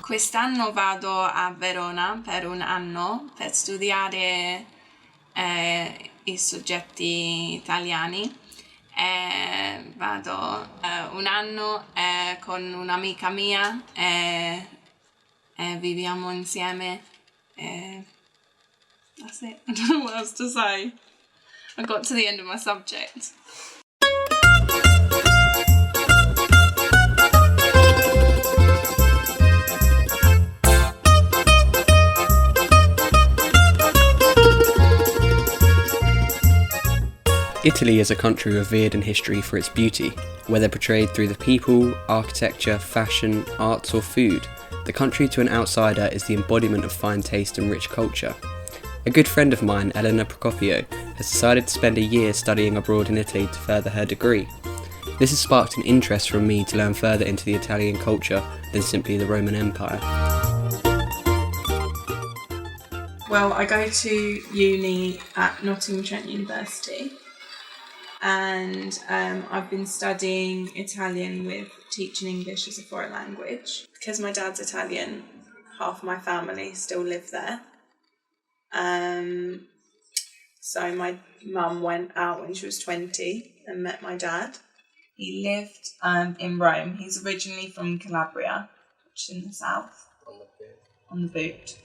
Quest'anno vado a Verona per un anno per studiare i soggetti italiani. Vado un anno con un'amica mia e viviamo insieme. That's it. I don't know what else to say. I got to the end of my subject. Italy is a country revered in history for its beauty, whether portrayed through the people, architecture, fashion, arts or food. The country to an outsider is the embodiment of fine taste and rich culture. A good friend of mine, Elena Procopio, has decided to spend a year studying abroad in Italy to further her degree. This has sparked an interest from me to learn further into the Italian culture than simply the Roman Empire. Well, I go to uni at Nottingham Trent University. And I've been studying Italian with teaching English as a foreign language. Because my dad's Italian, half my family still live there. So my mum went out when she was 20 and met my dad. He lived in Rome. He's originally from Calabria, which is in the south. On the boot.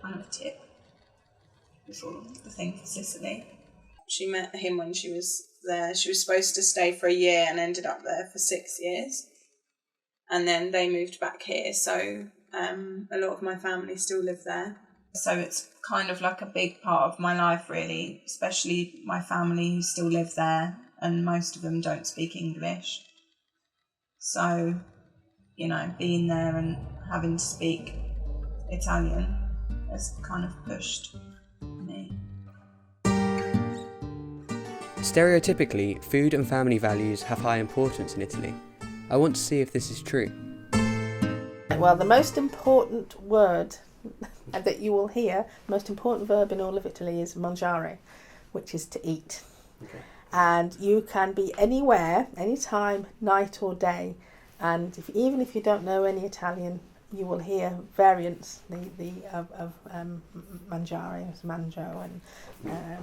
Kind of a tip. Before the thing for Sicily. She met him when she was there. She was supposed to stay for a year and ended up there for 6 years. And then they moved back here, so a lot of my family still live there. So it's kind of like a big part of my life, really, especially my family who still live there, and most of them don't speak English. So, you know, being there and having to speak Italian has kind of pushed me. Stereotypically, food and family values have high importance in Italy. I want to see if this is true. Well, the most important word that you will hear, the most important verb in all of Italy is mangiare, which is to eat. Okay. And you can be anywhere, anytime, night or day, and even if you don't know any Italian, you will hear variants of mangiare, manjo and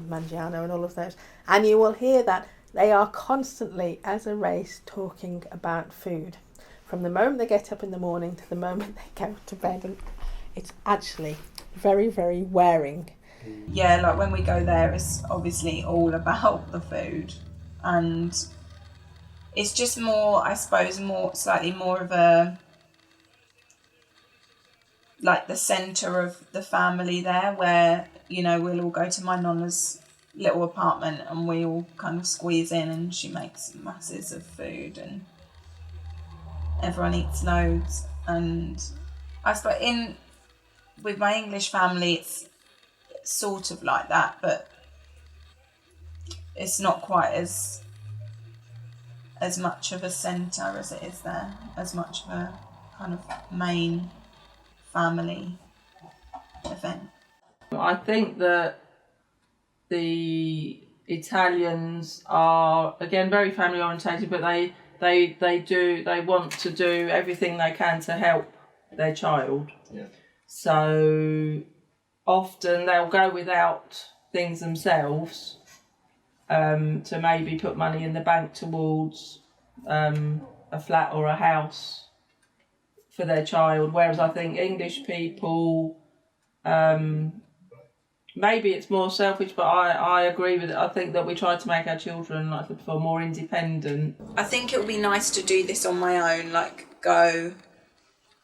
mangiano and all of those. And you will hear that they are constantly, as a race, talking about food. From the moment they get up in the morning to the moment they go to bed. And it's actually very, very wearing. Yeah, like when we go there, it's obviously all about the food. And it's just more, I suppose, slightly more of a, like the centre of the family there, where, you know, we'll all go to my nonna's little apartment and we all kind of squeeze in and she makes masses of food and everyone eats loads. And I suppose with my English family it's sort of like that, but it's not quite as much of a centre as it is there, as much of a kind of main family event. I think that the Italians are, again, very family orientated, but they want to do everything they can to help their child. Yeah. So often they'll go without things themselves to maybe put money in the bank towards a flat or a house for their child, whereas I think English people, maybe it's more selfish, but I agree with it. I think that we try to make our children, like I said before, more independent. I think it would be nice to do this on my own, like go.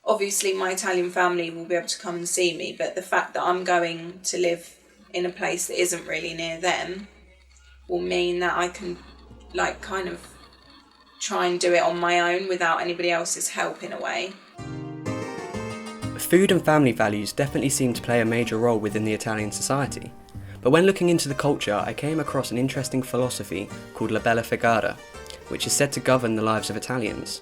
Obviously my Italian family will be able to come and see me, but the fact that I'm going to live in a place that isn't really near them will mean that I can, like, kind of try and do it on my own without anybody else's help in a way. Food and family values definitely seem to play a major role within the Italian society. But when looking into the culture, I came across an interesting philosophy called La Bella Figura, which is said to govern the lives of Italians.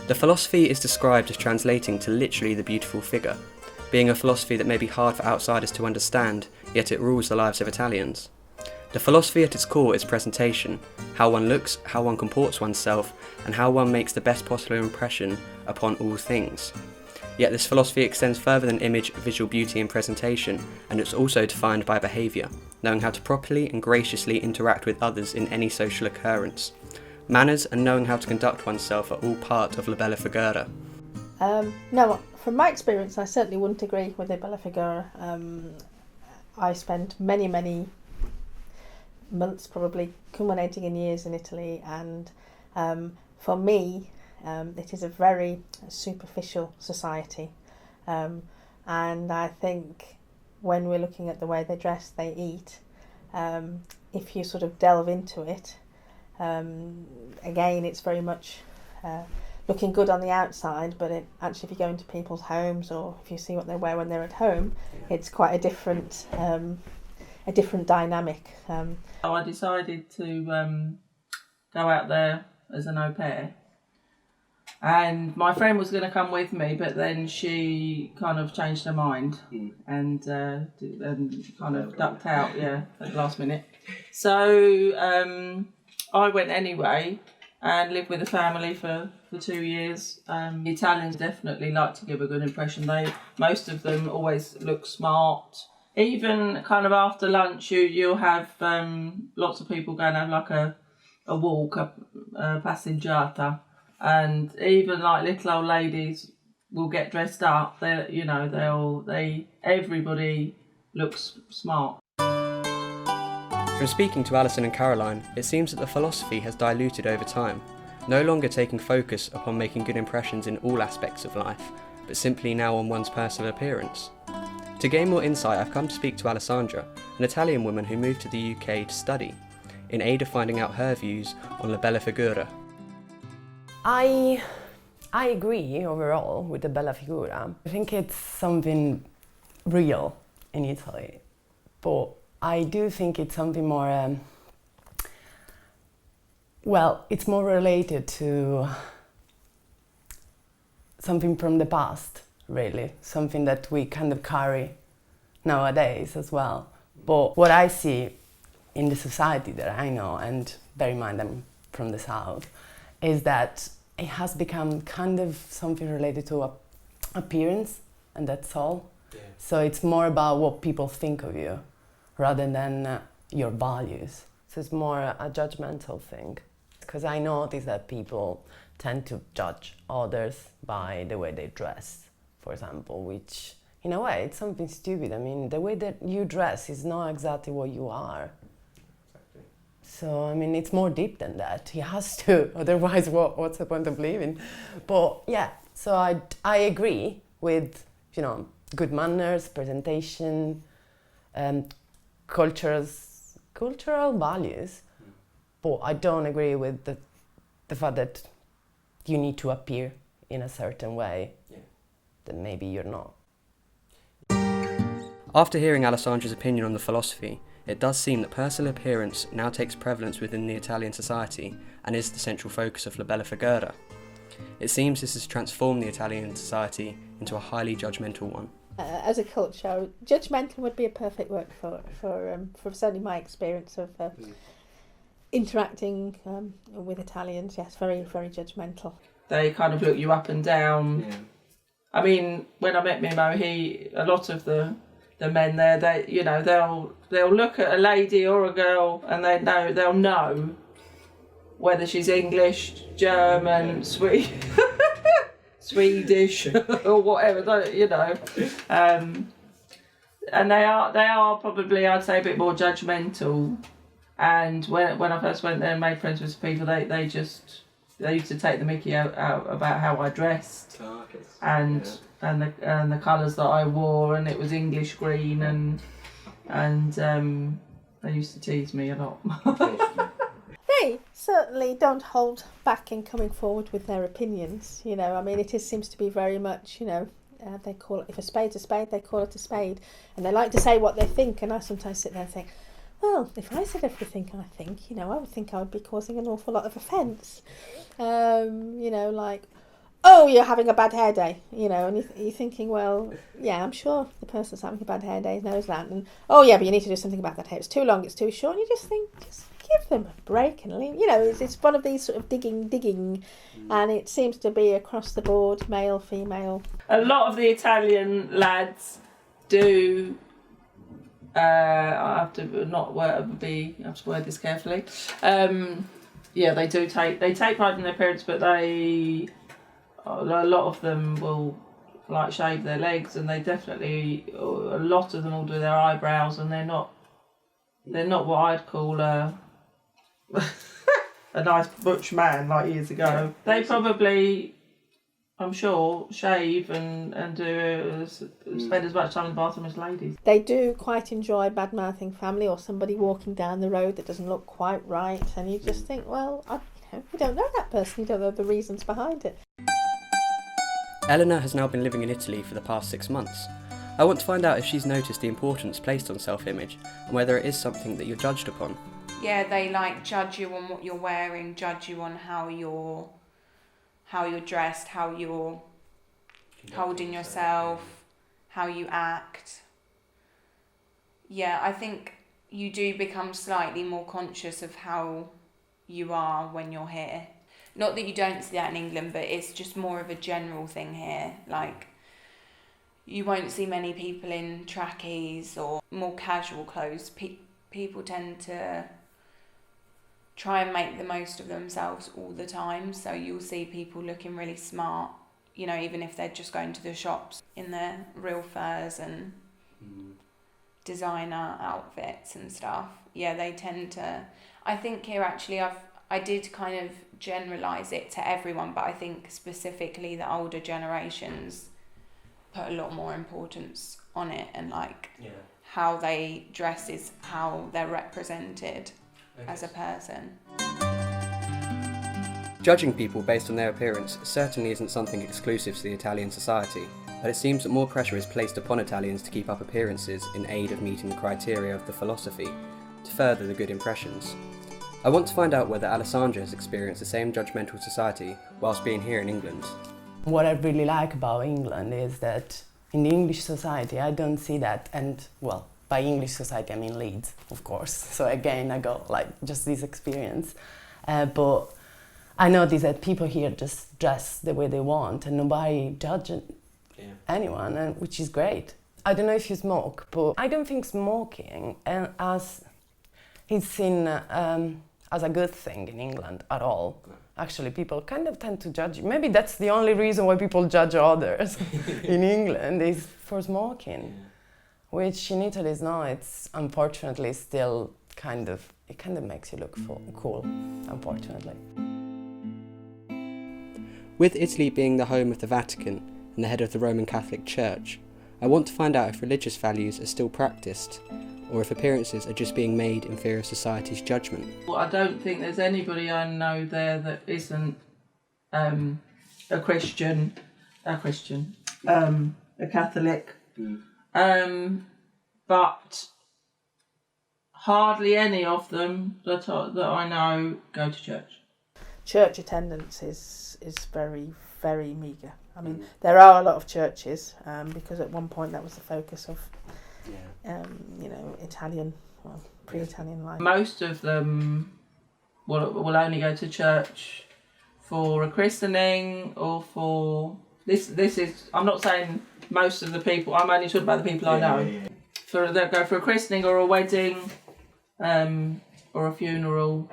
The philosophy is described as translating to literally the beautiful figure, being a philosophy that may be hard for outsiders to understand, yet it rules the lives of Italians. The philosophy at its core is presentation, how one looks, how one comports oneself, and how one makes the best possible impression upon all things. Yet this philosophy extends further than image, visual beauty and presentation, and it's also defined by behaviour, knowing how to properly and graciously interact with others in any social occurrence. Manners and knowing how to conduct oneself are all part of La Bella Figura. No, from my experience, I certainly wouldn't agree with the Bella Figura. I spent many months, probably culminating in years, in Italy, and for me, it is a very superficial society, and I think when we're looking at the way they dress, they eat, if you sort of delve into it, again, it's very much looking good on the outside, but actually if you go into people's homes or if you see what they wear when they're at home, it's quite a different dynamic. I decided to go out there as an au pair, and my friend was going to come with me, but then she kind of changed her mind and kind of ducked out at the last minute. So I went anyway and lived with a family for 2 years. The Italians definitely like to give a good impression. Most of them always look smart. Even kind of after lunch, you'll have lots of people going to have like a walk, a passeggiata, and even like little old ladies will get dressed up. Everybody looks smart. From speaking to Alison and Caroline, it seems that the philosophy has diluted over time, no longer taking focus upon making good impressions in all aspects of life, but simply now on one's personal appearance. To gain more insight, I've come to speak to Alessandra, an Italian woman who moved to the UK to study, in aid of finding out her views on La Bella Figura. I agree overall with the Bella Figura. I think it's something real in Italy, but I do think it's something more, it's more related to something from the past, really, something that we kind of carry nowadays as well. But what I see in the society that I know, and bear in mind I'm from the South, is that it has become kind of something related to appearance, and that's all. Yeah. So it's more about what people think of you rather than your values. So it's more a judgmental thing. Because I notice that people tend to judge others by the way they dress, for example, which in a way it's something stupid. I mean, the way that you dress is not exactly what you are. Exactly. So, I mean, it's more deep than that. He has to, otherwise what's the point of living? But yeah, so I agree with, good manners, presentation, cultural values, but I don't agree with the fact that you need to appear in a certain way that maybe you're not. After hearing Alessandra's opinion on the philosophy, it does seem that personal appearance now takes prevalence within the Italian society and is the central focus of La Bella Figura. It seems this has transformed the Italian society into a highly judgmental one. As a culture, judgmental would be a perfect word for certainly my experience of interacting with Italians. Yes, very, very judgmental. They kind of look you up and down. Yeah. I mean, when I met Mimo, a lot of the men there, they'll look at a lady or a girl and they'll know whether she's English, German, Swedish or whatever, and they are probably, I'd say, a bit more judgmental. And when I first went there and made friends with people, they used to take the mickey out about how I dressed and the colours that I wore, and it was English green, and they used to tease me a lot. They certainly don't hold back in coming forward with their opinions. I mean, seems to be very much, they call it, if a spade's a spade, they call it a spade, and they like to say what they think. And I sometimes sit there and think, well, if I said everything I think, I would think I would be causing an awful lot of offence. Like, oh, you're having a bad hair day, and you're thinking, well, yeah, I'm sure the person's having a bad hair day knows that. And, oh, yeah, but you need to do something about that hair. It's too long, it's too short. And you just think, just give them a break and leave. You know, it's one of these sort of digging, and it seems to be across the board, male, female. A lot of the Italian lads do. I have to word this carefully. Yeah, they do take pride in their appearance, but a lot of them will like shave their legs, and a lot of them will do their eyebrows, and they're not what I'd call a nice butch man like years ago. They probably, I'm sure, shave and spend as much time in the bathroom as ladies. They do quite enjoy bad-mouthing family or somebody walking down the road that doesn't look quite right, and you just think, well, you don't know that person, you don't know the reasons behind it. Eleanor has now been living in Italy for the past 6 months. I want to find out if she's noticed the importance placed on self-image and whether it is something that you're judged upon. Yeah, they judge you on what you're wearing, judge you on how you're dressed, how you're holding yourself, how you act. Yeah, I think you do become slightly more conscious of how you are when you're here. Not that you don't see that in England, but it's just more of a general thing here. Like, you won't see many people in trackies or more casual clothes. People tend to try and make the most of themselves all the time. So you'll see people looking really smart, you know, even if they're just going to the shops in their real furs and designer outfits and stuff. Yeah, they tend to. I think here actually I did kind of generalise it to everyone, but I think specifically the older generations put a lot more importance on it, and how they dress is how they're represented as a person. Judging people based on their appearance certainly isn't something exclusive to the Italian society, but it seems that more pressure is placed upon Italians to keep up appearances in aid of meeting the criteria of the philosophy, to further the good impressions. I want to find out whether Alessandra has experienced the same judgmental society whilst being here in England. What I really like about England is that in the English society I don't see that, and well, by English society I mean Leeds, of course. So again, I got just this experience. But I notice that people here just dress the way they want and nobody judges anyone, and which is great. I don't know if you smoke, but I don't think smoking is seen as a good thing in England at all. Actually, people kind of tend to judge you. Maybe that's the only reason why people judge others in England is for smoking, which in Italy is not. It's unfortunately still it kind of makes you look cool, unfortunately. With Italy being the home of the Vatican and the head of the Roman Catholic Church, I want to find out if religious values are still practiced, or if appearances are just being made in fear of society's judgment. Well, I don't think there's anybody I know there that isn't a Christian, a Catholic, but hardly any of them that I know go to church. Church attendance is very, very meagre. I mean, there are a lot of churches because at one point that was the focus of Italian, pre-Italian life. Most of them will only go to church for a christening or for this is. I'm not saying most of the people. I'm only talking about the people I know. They'll go for a christening or a wedding, or a funeral.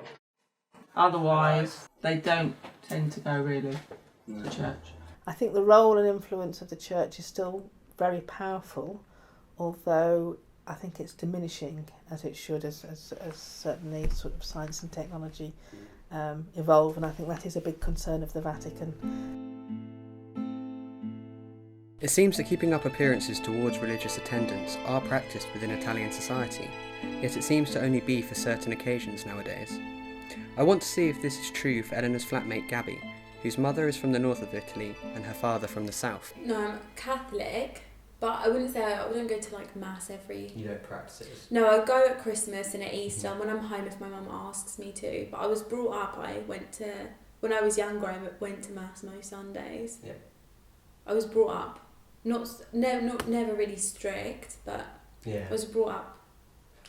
Otherwise, they don't tend to go really to church. I think the role and influence of the church is still very powerful, although I think it's diminishing as it should as certainly sort of science and technology evolve, and I think that is a big concern of the Vatican. It seems that keeping up appearances towards religious attendance are practiced within Italian society, yet it seems to only be for certain occasions nowadays. I want to see if this is true for Eleanor's flatmate Gabby, whose mother is from the north of Italy and her father from the south. No, I'm Catholic, but I wouldn't say I wouldn't go to mass every... You don't practice it? No, I go at Christmas and at Easter, and when I'm home if my mum asks me to. But I was brought up, when I was younger I went to mass most Sundays. Yeah. I was brought up, not never really strict, but I was brought up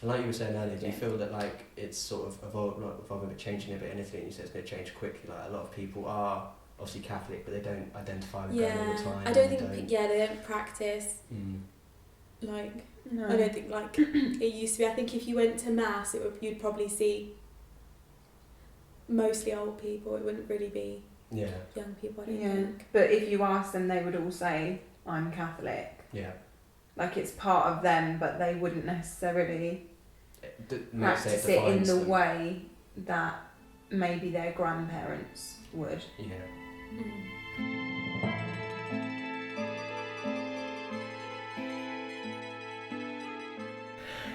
And like you were saying earlier, do you feel that like it's sort of evolving, but changing a bit in Italy, and you said it's going to change quickly? Like a lot of people are obviously Catholic, but they don't identify with going all the time. I don't think they don't practice. Like No. I don't think like it used to be. I think if you went to mass, you'd probably see mostly old people. It wouldn't really be young people. I don't think. But if you ask them, they would all say, "I'm Catholic." Yeah. Like it's part of them, but they wouldn't necessarily practice it in the way that maybe their grandparents would. Yeah.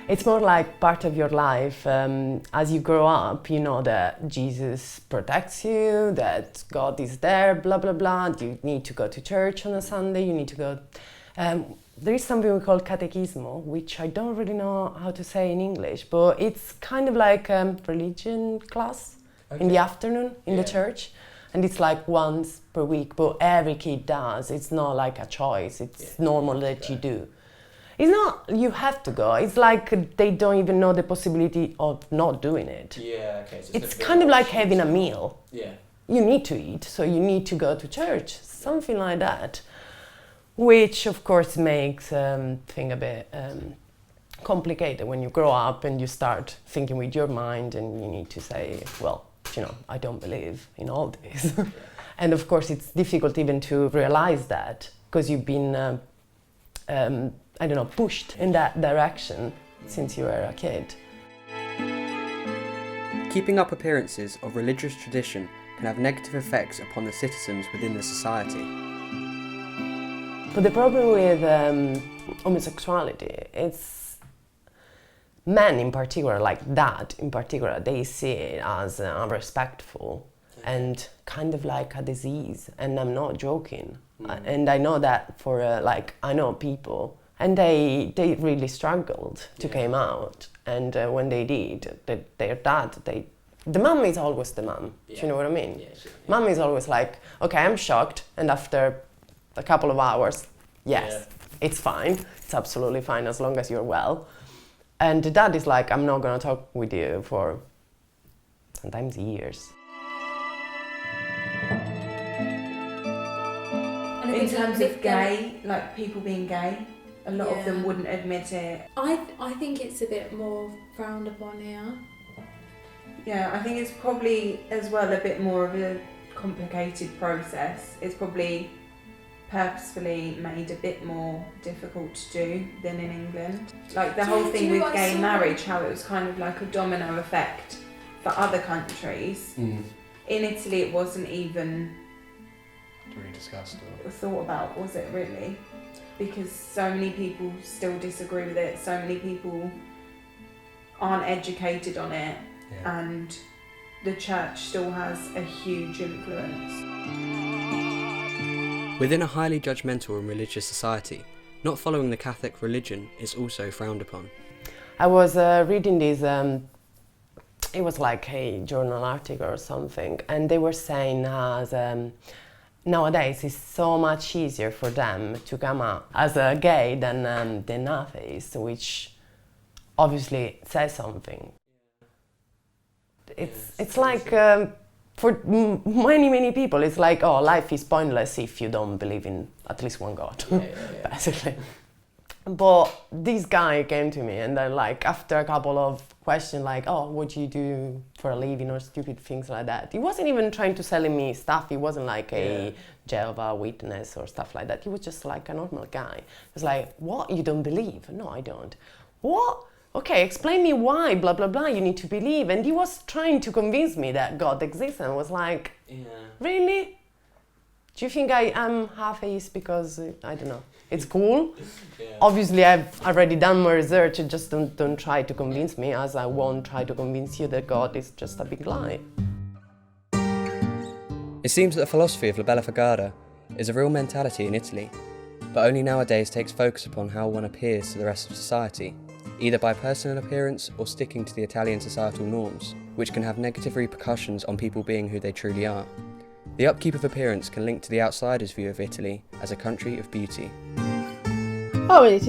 It's more like part of your life. As you grow up, you know that Jesus protects you, that God is there, blah, blah, blah. You need to go to church on a Sunday, you need to go... there is something we call catechismo, which I don't really know how to say in English, but it's kind of like a religion class in the afternoon in the church. And it's like once per week, but every kid does. It's not like a choice, it's normal that you do. It's not you have to go, it's like they don't even know the possibility of not doing it. Yeah, okay. So it's kind of like having a meal. Yeah. You need to eat, so you need to go to church, something like that. Which of course makes thing a bit complicated when you grow up and you start thinking with your mind and you need to say, well, you know, I don't believe in all this. And of course it's difficult even to realize that because you've been I don't know, pushed in that direction since you were a kid. Keeping up appearances of religious tradition can have negative effects upon the citizens within the society. But the problem with homosexuality, it's men in particular, like that in particular, they see it as unrespectful and kind of like a disease, and I'm not joking. And I know that for I know people, and they really struggled to come out, and when they did, their dad, the mum is always the mum, do you know what I mean? Mum is always like, okay, I'm shocked, and after a couple of hours, it's fine, it's absolutely fine as long as you're well. And the dad is like, I'm not gonna talk with you for sometimes years. In terms of gay, like people being gay, a lot of them wouldn't admit it. I think it's a bit more frowned upon here. Yeah, I think it's probably as well a bit more of a complicated process. It's probably purposefully made a bit more difficult to do than in England. Like the whole thing with gay marriage, how it was kind of like a domino effect for other countries. In Italy it wasn't even Really discussed or thought about, was it really? Because so many people still disagree with it, so many people aren't educated on it, and the church still has a huge influence. Within a highly judgmental and religious society, not following the Catholic religion is also frowned upon. I was reading this, it was like a journal article or something, and they were saying as nowadays it's so much easier for them to come out as a gay than atheist, which obviously says something. It's like for many people it's like, oh, life is pointless if you don't believe in at least one God, basically. But this guy came to me and then like after a couple of questions like, oh, what do you do for a living or stupid things like that. He wasn't even trying to sell me stuff. He wasn't like a Jehovah Witness or stuff like that. He was just like a normal guy. He was like, what, you don't believe? No, I don't. What? Okay, explain me why, blah, blah, blah, you need to believe. And he was trying to convince me that God exists, and I was like, really? Do you think I am half atheist because, I don't know, it's cool? Obviously, I've already done my research, just don't try to convince me, as I won't try to convince you that God is just a big lie. It seems that the philosophy of La Bella Figura is a real mentality in Italy, but only nowadays takes focus upon how one appears to the rest of society, either by personal appearance or sticking to the Italian societal norms, which can have negative repercussions on people being who they truly are. The upkeep of appearance can link to the outsider's view of Italy as a country of beauty. Oh, it's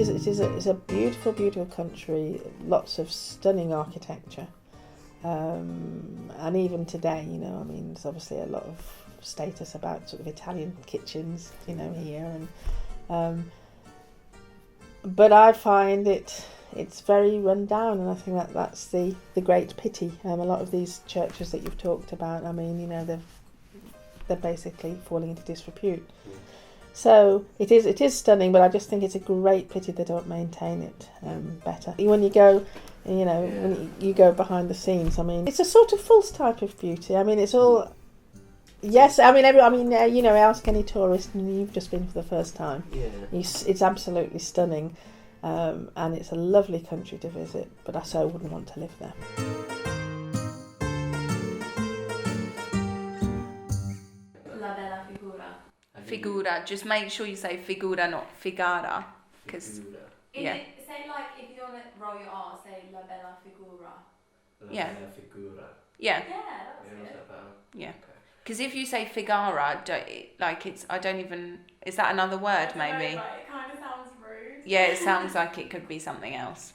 a beautiful, beautiful country. Lots of stunning architecture, and even today, you know, I mean, there's obviously a lot of status about sort of Italian kitchens, you know, here, and but I find it's very run down, and I think that's the great pity. A lot of these churches that you've talked about, I mean, you know, they're basically falling into disrepute. So it is stunning, but I just think it's a great pity they don't maintain it better. When you go, you know, when you go behind the scenes, I mean, it's a sort of false type of beauty. I mean, it's all. Yes, I mean, you know, ask any tourist, and you've just been for the first time. Yeah. It's absolutely stunning, and it's a lovely country to visit. But I so wouldn't want to live there. La Bella Figura. Figura. Just make sure you say figura, not figara, because yeah. Say like if you want to roll your R, say La Bella Figura. Yeah. Figura. Yeah. Yeah, that's good. Yeah. Because if you say figara, is that another word maybe? Right, it kind of sounds rude. Yeah, it sounds like it could be something else.